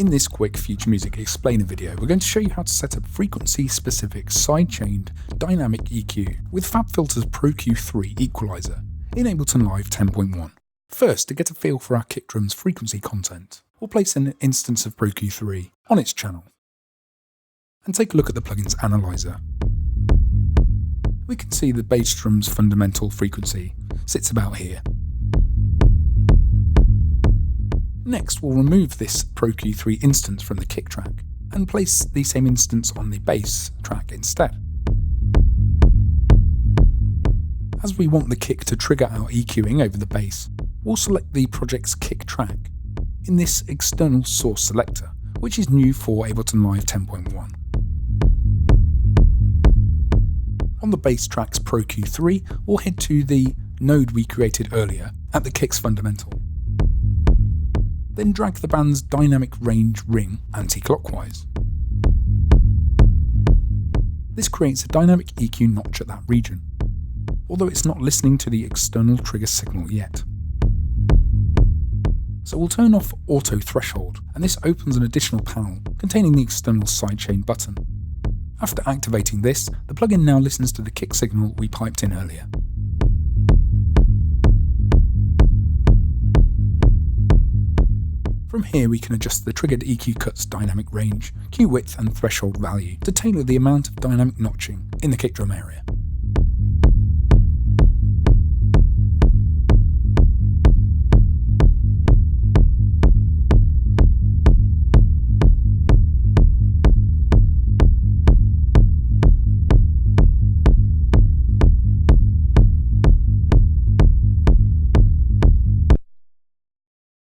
In this quick Future Music Explainer video, we're going to show you how to set up frequency-specific sidechained dynamic EQ with FabFilter's Pro Q3 equalizer in Ableton Live 10.1. First, to get a feel for our kick drum's frequency content, we'll place an instance of Pro Q3 on its channel and take a look at the plugin's analyzer. We can see the bass drum's fundamental frequency sits about here. Next, we'll remove this Pro Q3 instance from the kick track and place the same instance on the bass track instead. As we want the kick to trigger our EQing over the bass, we'll select the project's kick track in this external source selector, which is new for Ableton Live 10.1. On the bass track's Pro Q3, we'll head to the node we created earlier at the kick's fundamental. Then drag the band's dynamic range ring anti-clockwise. This creates a dynamic EQ notch at that region, although it's not listening to the external trigger signal yet. So we'll turn off auto threshold, and this opens an additional panel containing the external sidechain button. After activating this, the plugin now listens to the kick signal we piped in earlier. From here we can adjust the triggered EQ cut's dynamic range, Q width and threshold value to tailor the amount of dynamic notching in the kick drum area.